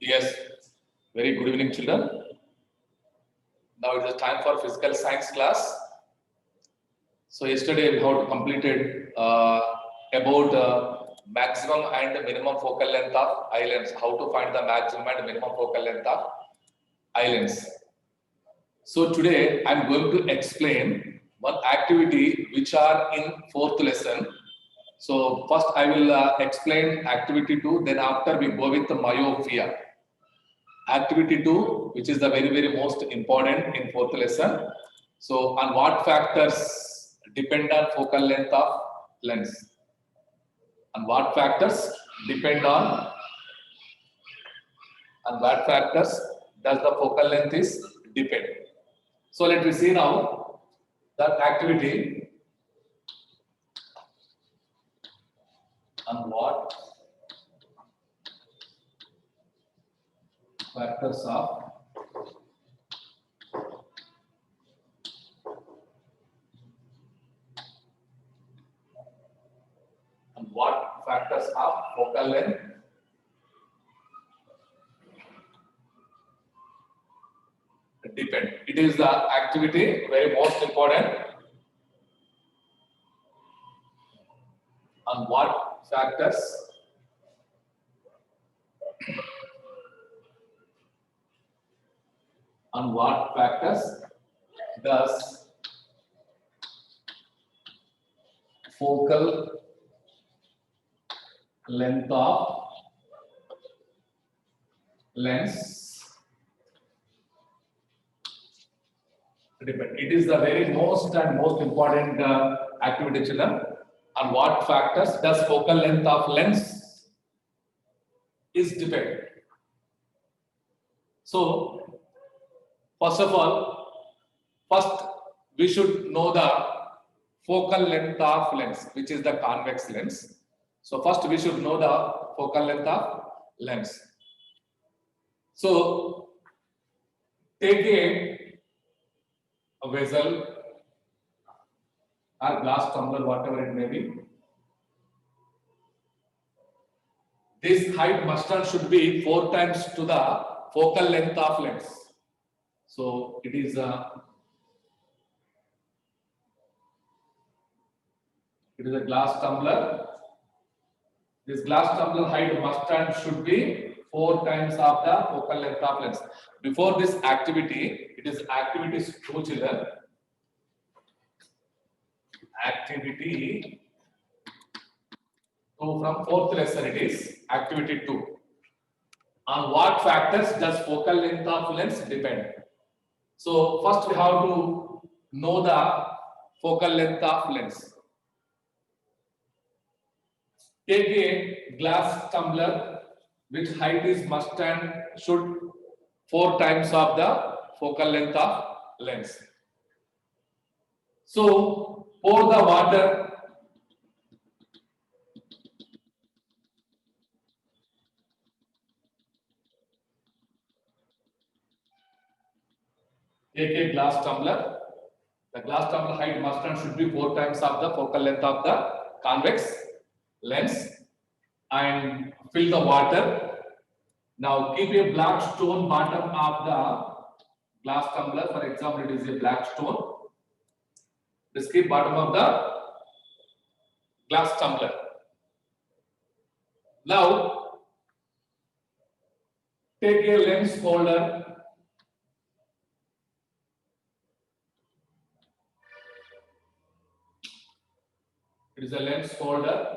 Yes, very good evening, children. Now it is time for physical science class. So yesterday we have completed about maximum and minimum focal length of islands. How to find the maximum and minimum focal length of islands. So today I am going to explain one activity which are in fourth lesson. So first I will explain activity 2. Then after we go with the myopia. Activity 2, which is the very most important in fourth lesson. So on what factors depend on focal length of lens? On what factors depend on what factors does the focal length is depend? So let me see now that activity on what factors of focal length depend. It is the activity very most important. On what factors does focal length of lens depend? It is the very most important activity, children. On what factors does focal length of lens is depend? So first of all, we should know the focal length of lens, which is the convex lens. So first we should know the focal length of lens. So take a vessel or glass tumbler, whatever it may be. This height must and should be 4 times to the focal length of lens. So it is a glass tumbler. This glass tumbler height must and should be 4 times of the focal length of lens. Before this activity, it is activity 2, children. Activity 2 from fourth lesson, it is activity 2. On what factors does focal length of lens depend? So first we have to know the focal length of lens. Take a glass tumbler which height is must and should 4 times of the focal length of lens. So pour the water take a glass tumbler. The glass tumbler height must and should be 4 times of the focal length of the convex lens and fill the water. Now keep a black stone bottom of the glass tumbler. For example, it is a black stone. Just keep bottom of the glass tumbler. Now take a lens holder. It is a lens holder.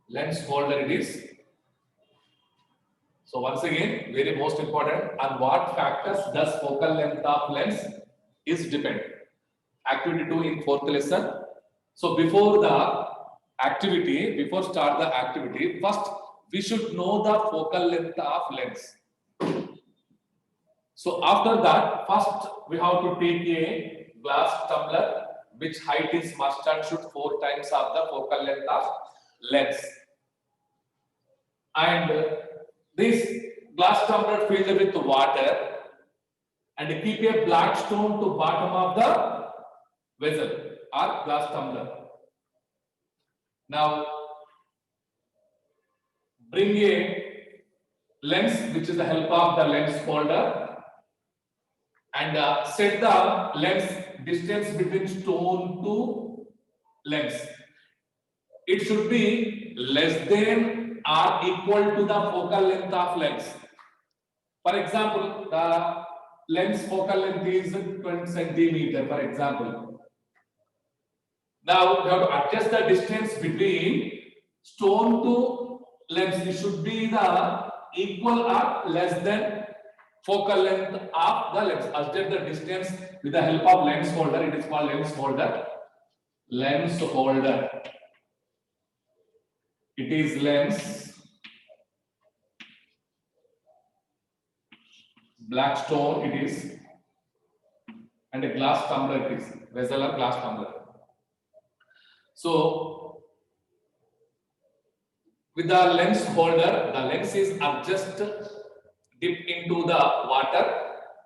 Lens holder it is. So once again, very most important, on what factors does focal length of lens is depend? Activity 2 in fourth lesson. So before start the activity, first we should know the focal length of lens. So after that, first we have to take a glass tumbler which height is must and should 4 times of the focal length of lens. And this glass tumbler filled with water and keep a black stone to bottom of the vessel or glass tumbler. Now bring a lens, which is the help of the lens holder, and set the lens distance between stone to lens. It should be less than or equal to the focal length of lens. For example, the lens focal length is 20 centimeter, for example. Now you have to adjust the distance between stone to lens. It should be the equal or less than focal length of the lens. Adjust the distance with the help of lens holder. It is called lens holder. Lens holder. It is lens, black stone it is, and a glass tumbler it is, vessel or glass tumbler. So with the lens holder, the lens is adjusted, dip into the water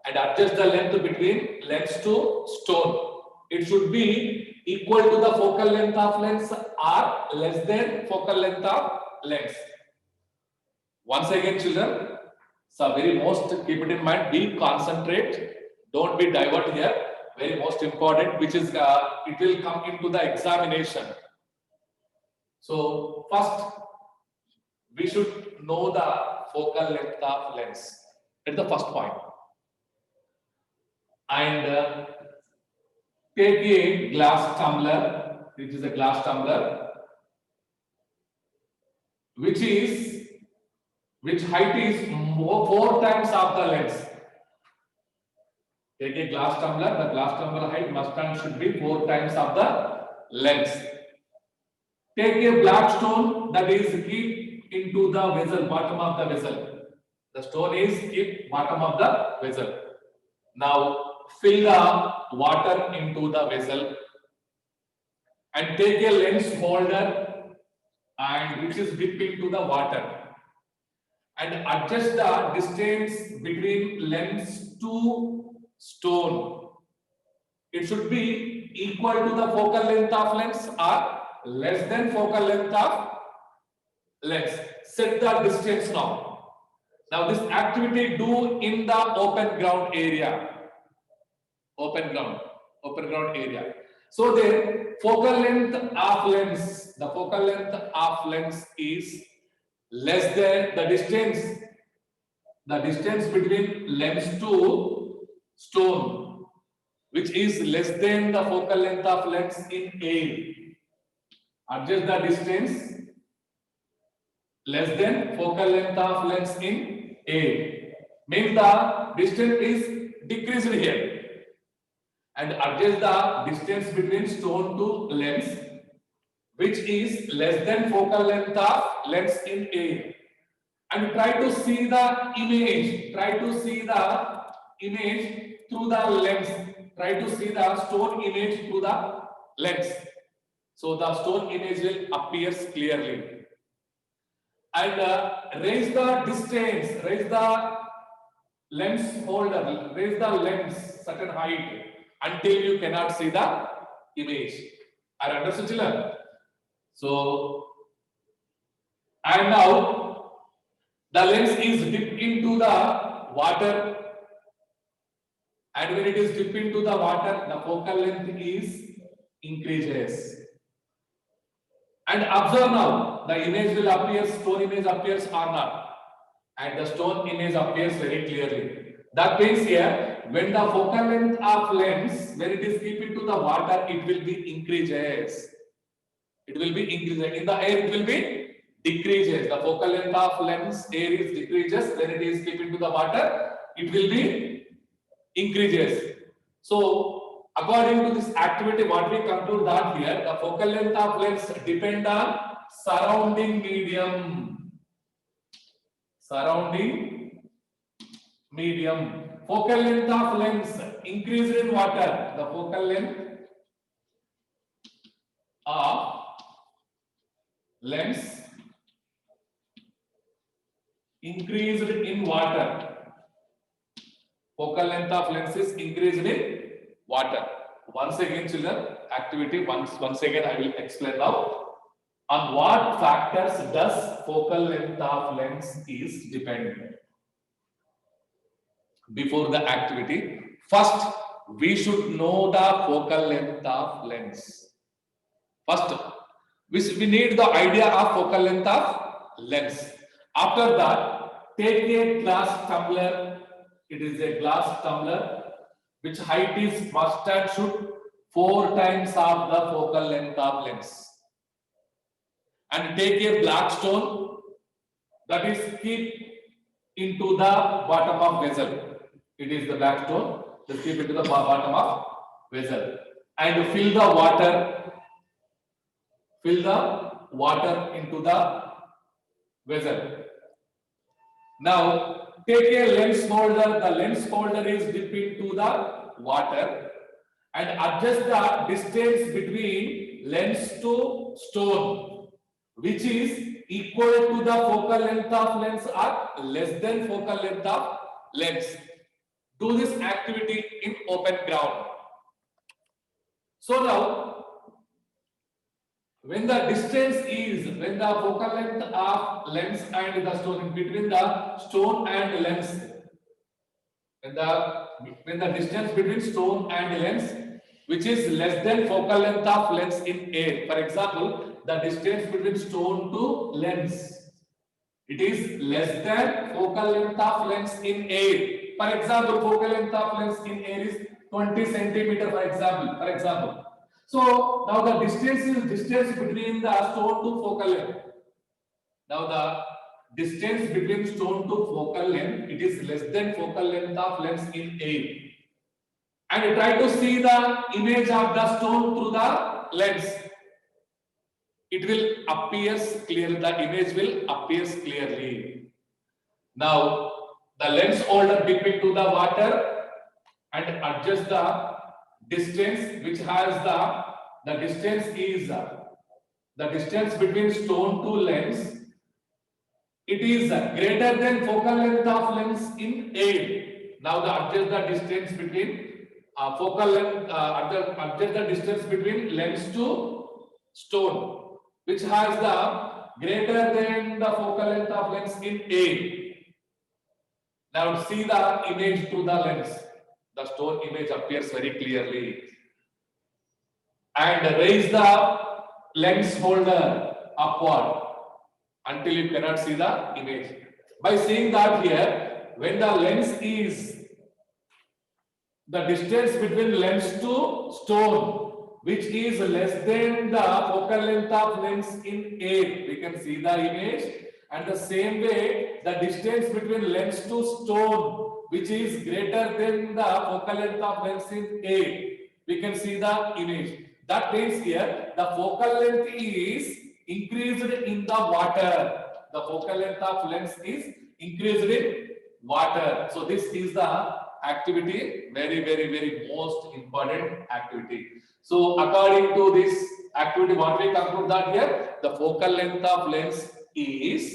and adjust the length between lens to stone. It should be equal to the focal length of lens or less than focal length of lens. Once again, children, so very most keep it in mind, be concentrate, don't be divert here. Very most important, which is it will come into the examination. So first, we should know the focal length of lens. That's the first point. And take a glass tumbler, which is a glass tumbler, which height is 4 times of the lens. Take a glass tumbler, the glass tumbler height must and should be 4 times of the lens. Take a black stone that is keep into the vessel, bottom of the vessel. The stone is keep bottom of the vessel. Now fill the water into the vessel and take a lens holder and which is dip into the water and adjust the distance between lens to stone. It should be equal to the focal length of lens or less than focal length of lens. Set the distance now. Now this activity do in the open ground area. Open ground area. So the focal length of lens, is less than the distance between lens to stone, which is less than the focal length of lens in air. Adjust the distance less than focal length of lens in air. Means the distance is decreased here. And adjust the distance between stone to lens, which is less than focal length of lens in air. And try to see the image. Try to see the image through the lens. Try to see the stone image through the lens. So the stone image will appear clearly. And raise the distance. Raise the lens holder. Raise the lens certain height until you cannot see the image. Are understood, children? So, and now the lens is dipped into the water, and when it is dipped into the water, the focal length is increases. And observe now, the image will appear, stone image appears or not, and the stone image appears very clearly. That means here, when the focal length of lens, when it is kept into the water, it will be increases. It will be increases. In the air, it will be decreases. The focal length of lens air is decreases. When it is kept into the water, it will be increases. So, according to this activity, what we conclude that here, the focal length of lens depend on surrounding medium. Surrounding medium. Focal length of lens increased in water. The focal length of lens increased in water. Focal length of lens is increased in water. Once again, children, activity once again I will explain now. On what factors does focal length of lens is dependent? Before the activity, first we should know the focal length of lens. First, we need the idea of focal length of lens. After that, take a glass tumbler. It is a glass tumbler which height is must and should 4 times of the focal length of lens. And take a black stone, that is keep into the bottom of vessel. It is the black stone, just keep into the bottom of vessel and fill the water into the vessel. Now take a lens holder. The lens holder is dipped into the water and adjust the distance between lens to stone, which is equal to the focal length of lens or less than focal length of lens. Do this activity in open ground. So now, when the focal length of lens and the stone, between the stone and lens, when the distance between stone and lens, which is less than focal length of lens in air. For example, the distance between stone to lens, it is less than focal length of lens in air. For example, focal length of lens in air is 20 centimeter. For example. So now the distance between the stone to focal length. Now the distance between stone to focal length, it is less than focal length of lens in air. And try to see the image of the stone through the lens. It will appears clearly. The image will appears clearly. Now the lens holder dip into the water and adjust the distance, which has the distance is the distance between stone to lens. It is greater than focal length of lens in air. Now adjust the distance between focal length. Adjust the distance between lens to stone, which has the greater than the focal length of lens in air. Now see the image through the lens. The stone image appears very clearly. And raise the lens holder upward until you cannot see the image. By seeing that here, when the lens is the distance between lens to stone, which is less than the focal length of lens in air, we can see the image. And the same way, the distance between lens to stone, which is greater than the focal length of lens in air, we can see the image. That means here the focal length is increased in the water. The focal length of lens is increased in water. So this is the activity, very most important activity. So according to this activity, what we conclude that here, the focal length of lens is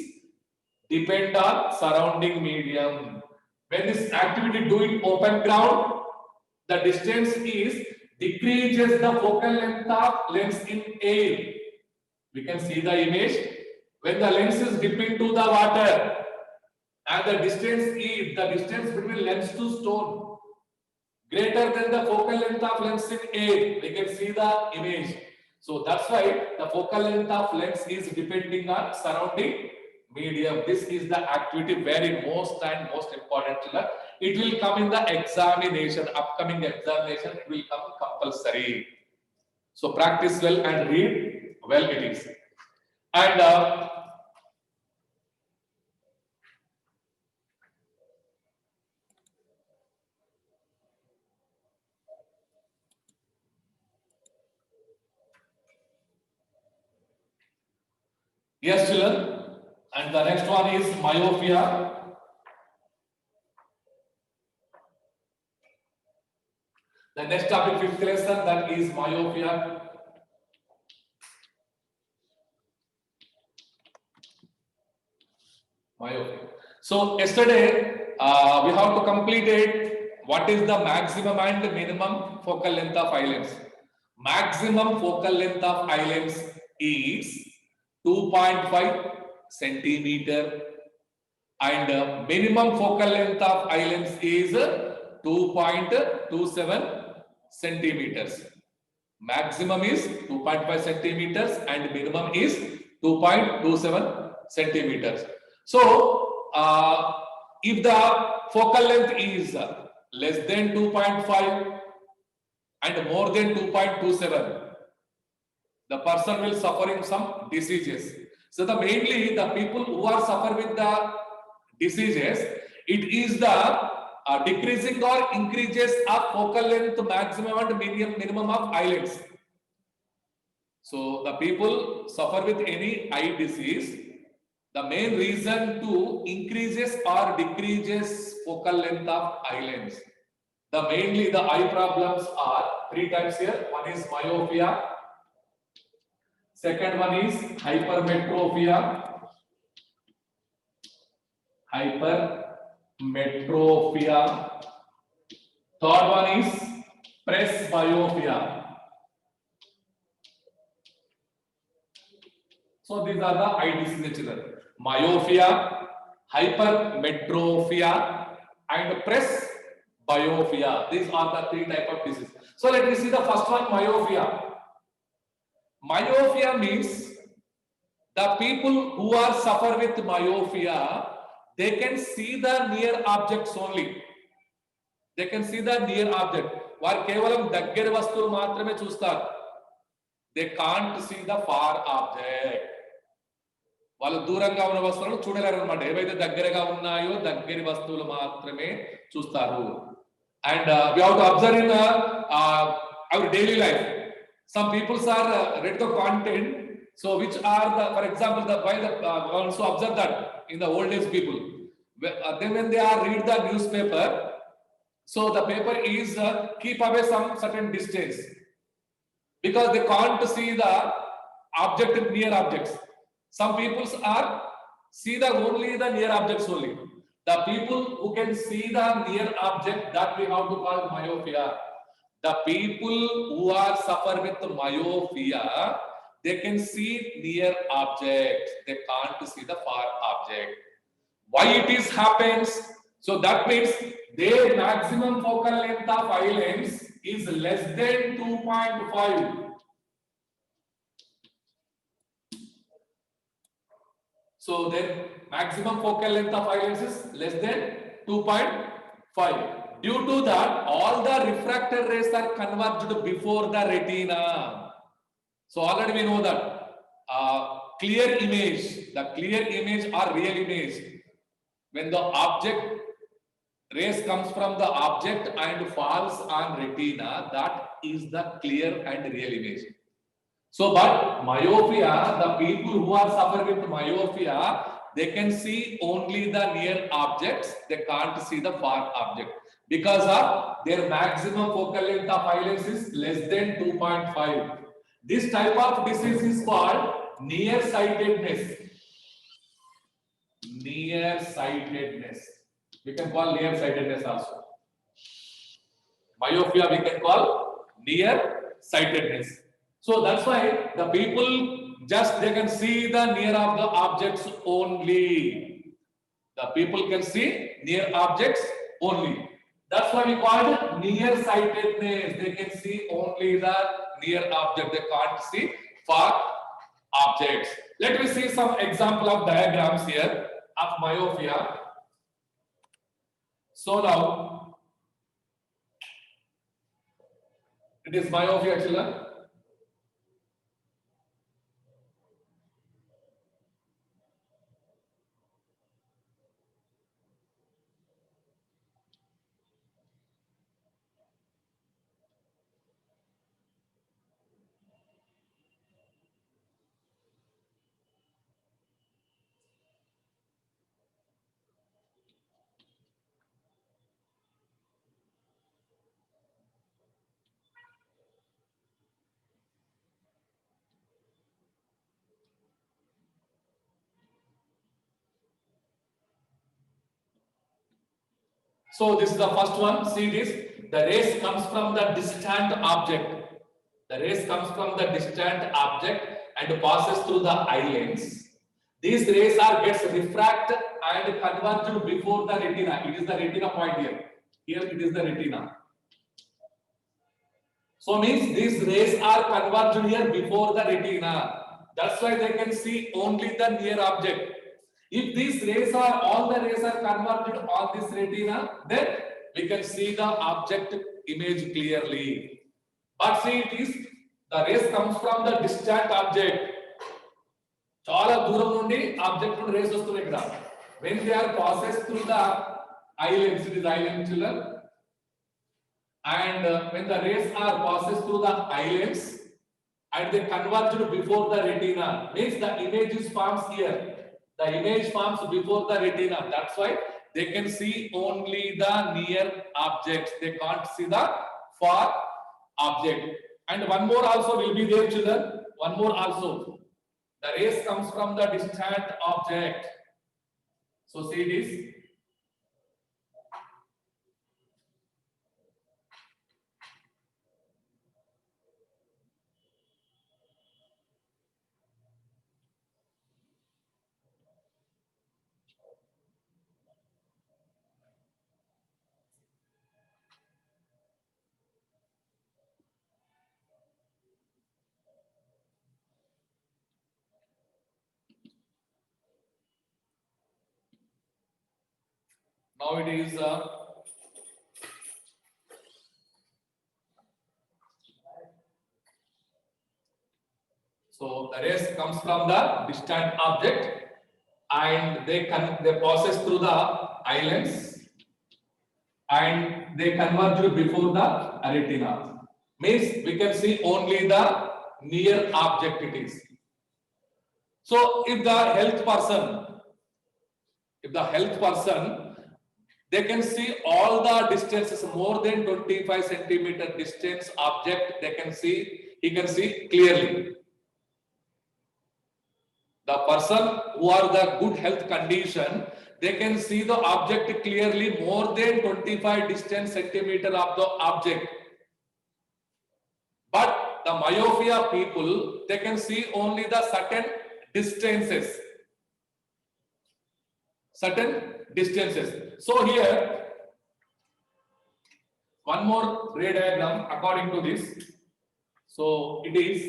depend on surrounding medium. When this activity do in open ground, the distance is decreases the focal length of lens in air. We can see the image. When the lens is dipped into the water and the distance between lens to stone greater than the focal length of lens in air, we can see the image. So that's why the focal length of lens is depending on surrounding medium. This is the activity very most important. It will come in the examination, upcoming examination, it will come compulsory. So practice well and read well it is. And yes, children. And the next one is myopia. The next topic, fifth lesson, that is myopia. So yesterday we have to complete it what is the maximum and minimum focal length of islands? Maximum focal length of islands is 2.5 centimeter and minimum focal length of islands is 2.27 centimeters. Maximum is 2.5 centimeters and minimum is 2.27 centimeters. So, if the focal length is less than 2.5 and more than 2.27, the person will suffering some diseases. So, mainly the people who are suffer with the diseases, it is the decreasing or increases of focal length maximum and minimum of eyelids. So the people suffer with any eye disease, the main reason to increases or decreases focal length of eyelids. The mainly the eye problems are three types here. One is myopia, second one is hypermetropia, third one is presbyopia. So these are the eye diseases, children. Myopia, hypermetropia, and presbyopia. These are the three types of disease. So let me see the first one, myopia. Myopia means the people who are suffer with myopia, they can see the near objects only. They can see the near object. వారు కేవలం దగ్గర వస్తువులు మాత్రమే చూస్తారు. They can't see the far object. వాళ్ళు దూరంగా ఉన్న వస్తువులను చూడలేరు అన్నమాట. ఏవైతే దగ్గరగా ఉన్నాయో దగ్గరి వస్తువులు మాత్రమే చూస్తారు. And we have to observe in our daily life. Some people are read the content. So which are the, for example, the while also observe that in the old days people, then when they are read the newspaper, so the paper is keep away some certain distance because they can't see the object near objects. Some people are see the only the near objects only. The people who can see the near object, that we have to call myopia. The people who are suffer with myopia, they can see near objects. They can't see the far object. Why it is happens? So that means their maximum focal length of eye lens is less than 2.5. So their maximum focal length of eye lens is less than 2.5. Due to that, all the refracted rays are converged before the retina. So already we know that clear image, the clear image or real image, when the object rays comes from the object and falls on retina, that is the clear and real image. So, but myopia, the people who are suffering with myopia, they can see only the near objects. They can't see the far object because of their maximum focal length of eye lens is less than 2.5. This type of disease is called nearsightedness. Nearsightedness. We can call nearsightedness also. Myopia we can call nearsightedness. So that's why the people just they can see the near of the objects only. The people can see near objects only. That's why we call it nearsightedness. They can see only the near object. They can't see far objects. Let me see some example of diagrams here of myopia. So now it is myopia, children. So this is the first one. See this. The rays comes from the distant object. The rays comes from the distant object and passes through the eye lens. These rays are gets refracted and converged before the retina. It is the retina point here. Here it is the retina. So means these rays are converged here before the retina. That's why they can see only the near object. If these rays are, all the rays are converged on this retina, then we can see the object image clearly. But see, it is the rays comes from the distant object. చాలా దూరం నుండి object నుండి race వస్తున్నాయి ఇక్కడ. When they are passes through the eye lens, it is eye lens children. And when the rays are passes through the eye lens and they converge before the retina, means the image is forms here. The image forms before the retina. That's why they can see only the near objects. They can't see the far object. And one more also will be there, children. One more also. The rays comes from the distant object. So see this. Now it is so the rays comes from the distant object and they passes through the eye lens and they converge before the retina. Means we can see only the near object it is. So if the health person, they can see all the distances more than 25 centimeter distance object, he can see clearly. The person who are the good health condition, they can see the object clearly more than 25 distance centimeter of the object. But the myopia people, they can see only the certain distances. So here, one more ray diagram according to this. So it is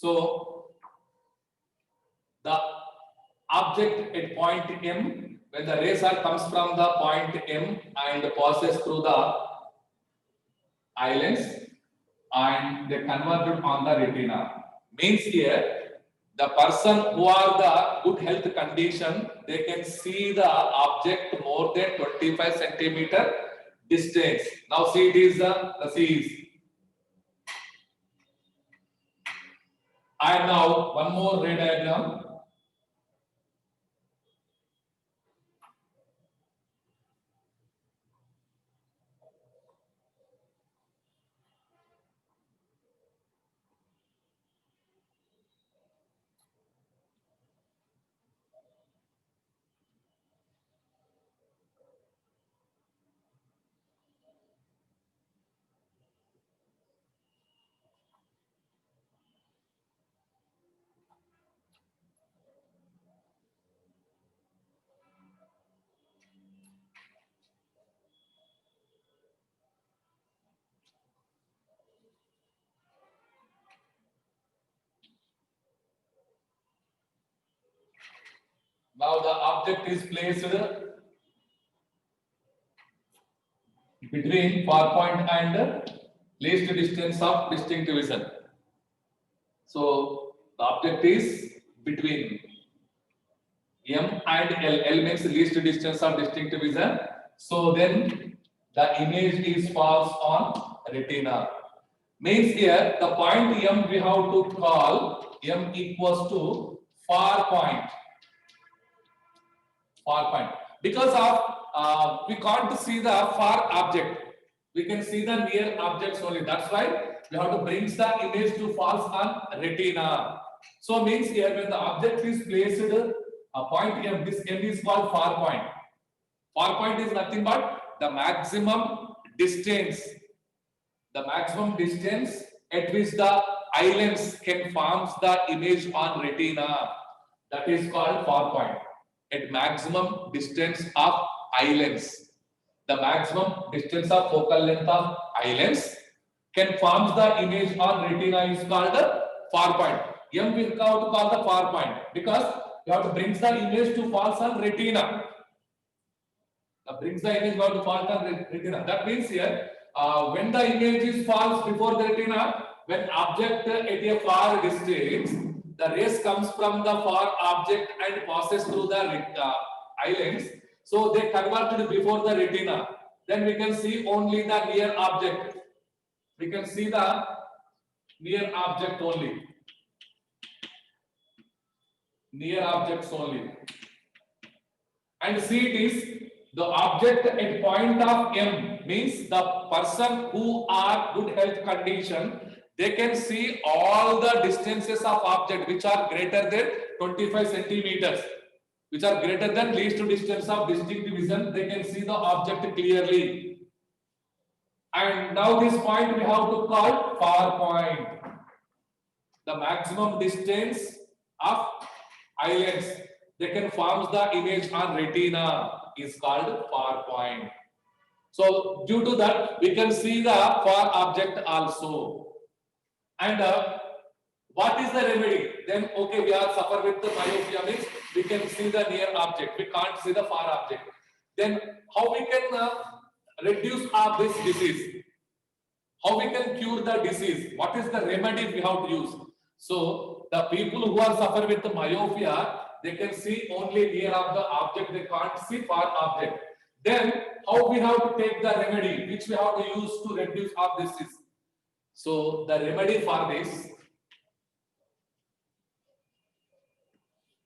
so the object at point M, when the rays comes from the point M and passes through the eye lens and they converge on the retina. Means here, the person who are the good health condition, they can see the object more than 25 centimeter distance. Now see, it is the C's. And now one more ray diagram. Now the object is placed between far point and least distance of distinct vision. So The object is between M and L. L means least distance of distinct vision. So then the image is falls on retina. Means here the point M we have to call M equals to far point. Far point. Because of we can't see the far object. We can see the near objects only. That's why we have to bring the image to falls on retina. So means here when the object is placed a point M, this M is called far point. Far point is nothing but the maximum distance. The maximum distance at which the eye lens can form the image on retina. That is called far point. At maximum distance of eye lens. The maximum distance of focal length of eye lens can form the image on retina is called the far point. M we have to call the far point because you have to bring the image to falls on retina. Brings the image to falls on retina. That means here, when the image is falls before the retina, when object at a far distance, the rays comes from the far object and passes through the eye lens. So they converted before the retina. Then we can see only the near object. We can see the near object only. Near objects only. And see it is the object at point of M means the person who are good health condition, they can see all the distances of object which are greater than 25 centimeters, which are greater than least distance of distinct vision. They can see the object clearly. And now this point we have to call far point. The maximum distance of eye lens they can form the image on retina is called far point. So due to that we can see the far object also. And what is the remedy? Then okay, we are suffer with the myopia means we can see the near object, we can't see the far object. Then how we can reduce this disease? How we can cure the disease? What is the remedy we have to use? So the people who are suffer with the myopia, they can see only near of the object, they can't see far object. Then how we have to take the remedy which we have to use to reduce of this disease? So the remedy for this,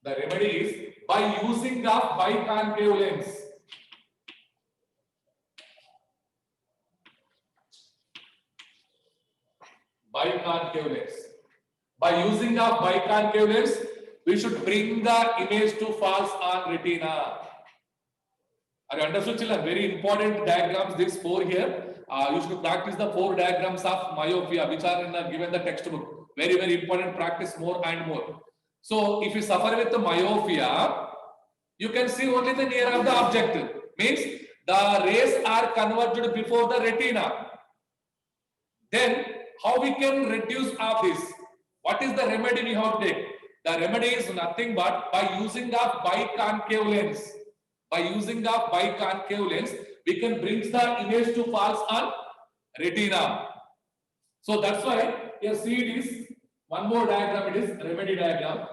the remedy is by using of biconcave lens. Biconcave lens. By using of biconcave lens, we should bring the image to falls on retina. Are you understood, children? Very important diagrams. These four here. You should practice the 4 diagrams of myopia, which are in given the textbook. Very, very important. Practice more and more. So, if you suffer with the myopia, you can see only the near of the object. Means the rays are converted before the retina. Then, how we can reduce of this? What is the remedy we have to take? The remedy is nothing but by using of biconcave lens. By using of biconcave lens, we can bring the image to falls on retina. So that's why here see it is one more diagram, it is remedy diagram.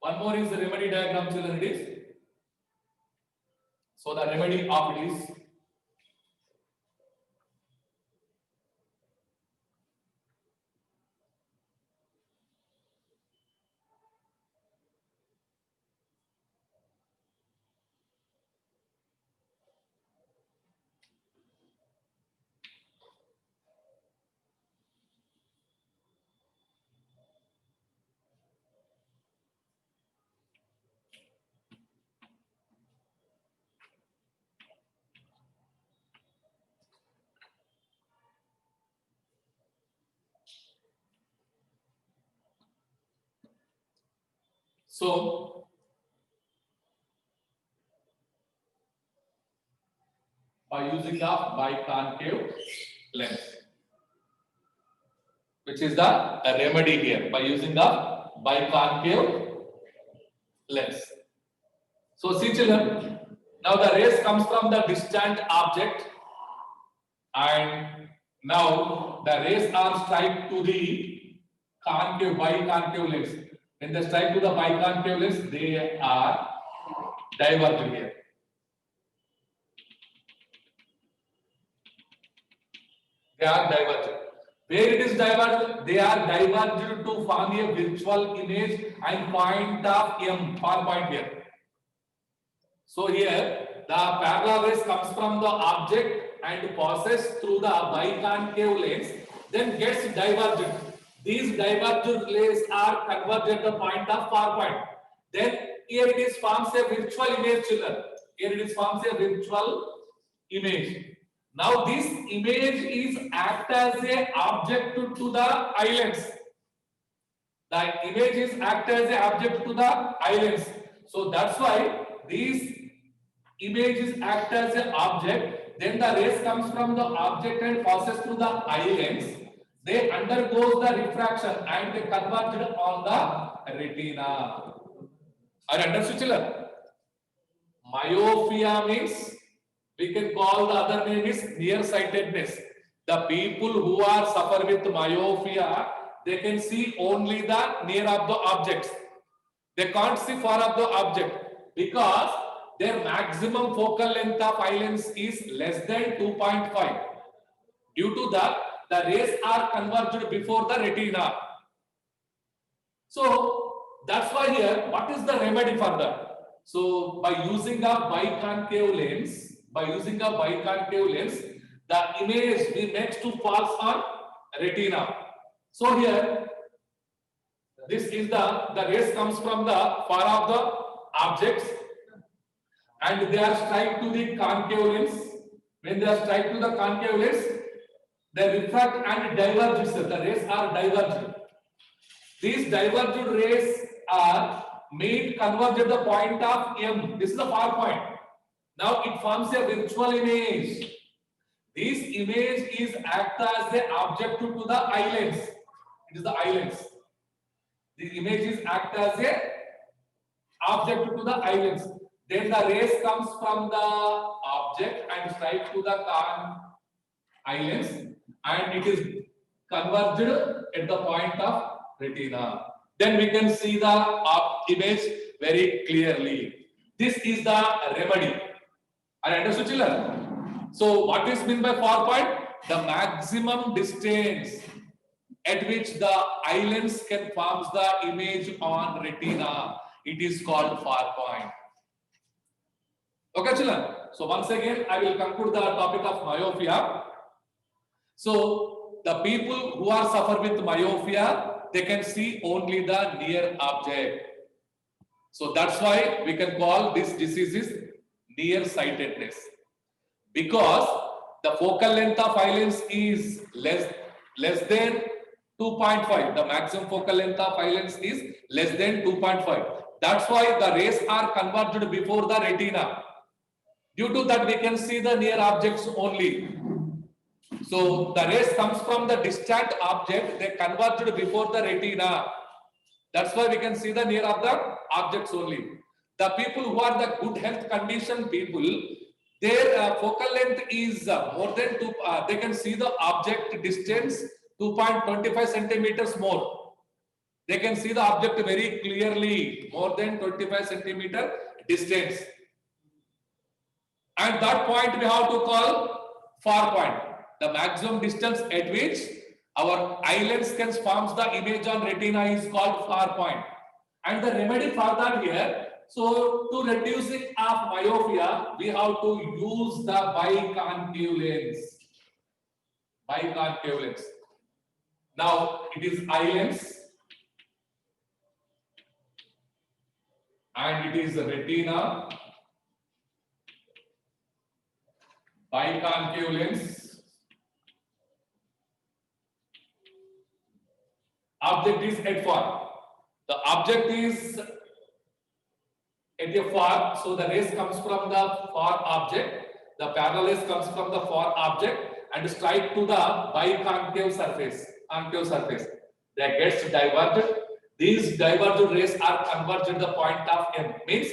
One more is the remedy diagram, children, it is. So the remedy of it is so by using the biconcave lens, which is the remedy here, by using the biconcave lens. So see children, Now the rays comes from the distant object, and now the rays are strike to the concave biconcave lens. When they strike to the biconcave lens, they are diverged here. They are diverged. Where it is diverged? They are diverged to form a virtual image and point of M, or point here. So here the parallel rays comes from the object and passes through the biconcave lens, then gets diverged. These diverged rays are converged at the point of far point. Then here it is forms a virtual image, children. Here it is forms a virtual image. Now this image is act as a object to the eye lens. The image is act as a object to the eye lens. So that's why these images act as an object. Then the rays comes from the object and passes through the eye lens. They undergo the refraction and they converged on the retina. Are you understood, children? Myopia means we can call the other name is nearsightedness. The people who are suffer with myopia, they can see only the near of the objects. They can't see far of the object because their maximum focal length of eye lens is less than 2.5. Due to that, the rays are converged before the retina. So that's why here, what is the remedy for that? So by using a biconcave lens, the image we next to falls on retina. So here, this is the rays comes from the far of the objects, and they are strike to the concave lens. When they are strike to the concave lens, they refract and diverge. The rays are diverged. These diverged rays are made converge at the point of M. This is the far point. Now it forms a virtual image. This image is act as the object to the eye lens. It is the eye lens. The image is act as a object to the eye lens. Then the rays comes from the object and strike to the eye lens, and it is converged at the point of retina. Then we can see the image very clearly. This is the remedy. Are you understood, children? So what is meant by far point? The maximum distance at which the eye lens can form the image on retina. It is called far point. Okay, children. So once again, I will conclude the topic of myopia. So the people who are suffer with myopia, they can see only the near object. So that's why we can call this disease is nearsightedness, because the focal length of eye lens is less than 2.5. The maximum focal length of eye lens is less than 2.5. That's why the rays are converged before the retina. Due to that, we can see the near objects only. So the rays comes from the distant object, they converged before the retina. That's why we can see the near of the objects only. The people who are the good health condition people, their focal length is more than 2, they can see the object distance 2.25 centimeters more. They can see the object very clearly, more than 25 centimeter distance. And that point we have to call far point. The maximum distance at which our eye lens can form the image on retina is called far point. And the remedy for that here, so to reducing of myopia, we have to use the biconcave lens. Biconcave lens. Now it is eye lens and it is retina. Biconcave lens. Object is at far. The object is at a far, so the rays comes from the far object. The parallel rays comes from the far object and strike to the biconcave surface. Concave surface. They gets diverged. These diverged rays are converged at the point of M. Means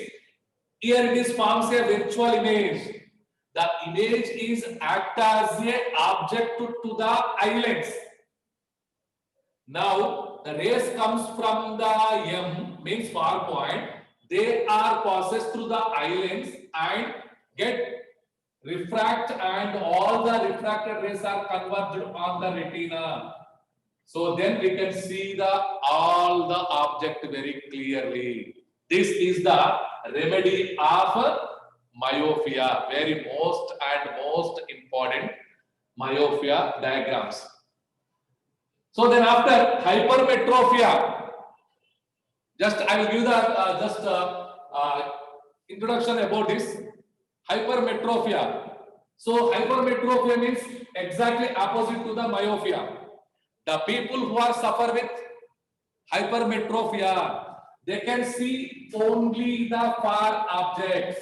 Here it is forms a virtual image. The image is act as a object to the islands. Now the rays comes from the M means far point. They are passed through the islands and get refract, and all the refracted rays are converged on the retina. So then we can see all the object very clearly. This is the remedy of myopia, very most important myopia diagrams. So then after hypermetropia, just I will give the introduction about this hypermetropia. So hypermetropia means exactly opposite to the myopia. The people who are suffer with hypermetropia, they can see only the far objects.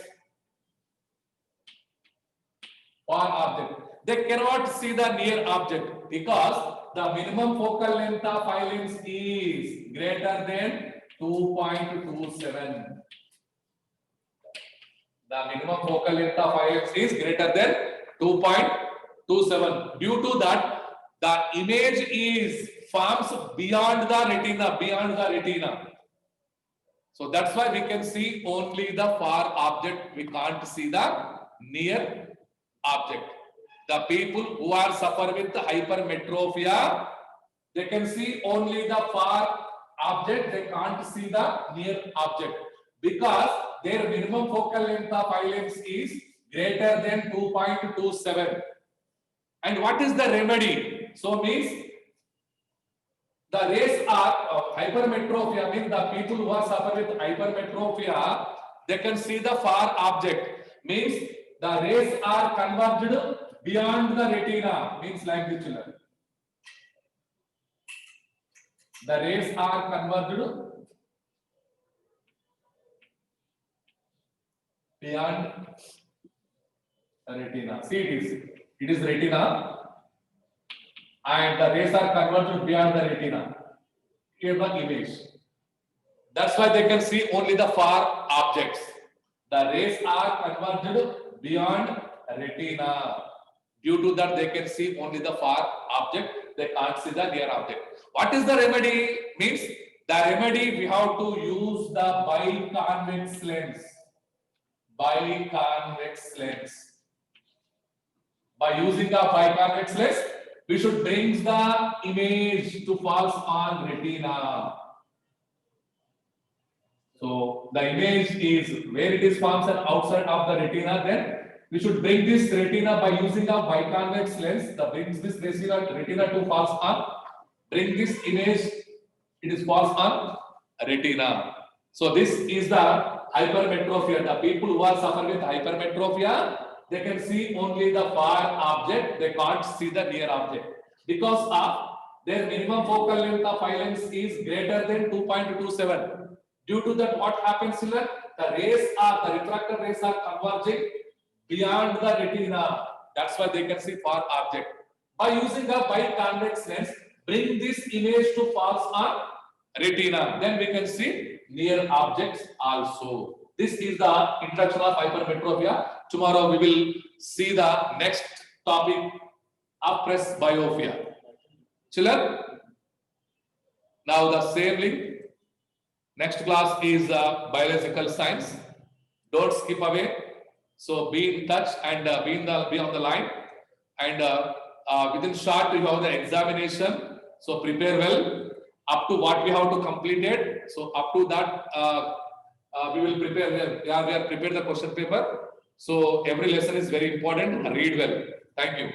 Far object. They cannot see the near object because the minimum focal length of eyelids is greater than 2.27. The minimum focal length of eyelids is greater than 2.27. Due to that, the image is forms beyond the retina, So that's why we can see only the far object. We can't see the near object. The people who are suffer with hypermetropia, they can see only the far object. They can't see the near object because their minimum focal length of eyelids is greater than 2.27. And what is the remedy? So means the rays are hypermetropia, means the people who are suffer with hypermetropia, they can see the far object. Means the rays are converged beyond the retina. Means like this, children. The rays are converged beyond the retina. See, it is retina, and the rays are converged beyond the retina. Here the image. That's why they can see only the far objects. The rays are converged beyond retina. Due to that, they can see only the far object. They can't see the near object. What is the remedy? Means the remedy, we have to use the biconvex lens. Biconvex lens. By using the biconvex lens, we should bring the image to falls on retina. So the image is where it is forms and outside of the retina, then we should bring this retina by using a biconvex lens. That brings this retina to falls on. Bring this image, it is falls on retina. So this is the hypermetropia. The people who are suffering with hypermetropia, they can see only the far object. They can't see the near object because of their minimum focal length of eyelids is greater than 2.27. Due to that, what happens is that the refracted rays are converging beyond the retina. That's why they can see far object. By using a biconvex lens, bring this image to falls on retina. Then we can see near objects also. This is the introduction of hypermetropia. Tomorrow we will see the next topic of presbyopia. Children, now the same link. Next class is biological science. Don't skip away. So be in touch and be on the line. And within short, you have the examination. So prepare well. Up to what we have to complete it. So up to that, we will prepare. We are prepared the question paper. So every lesson is very important. Read well. Thank you.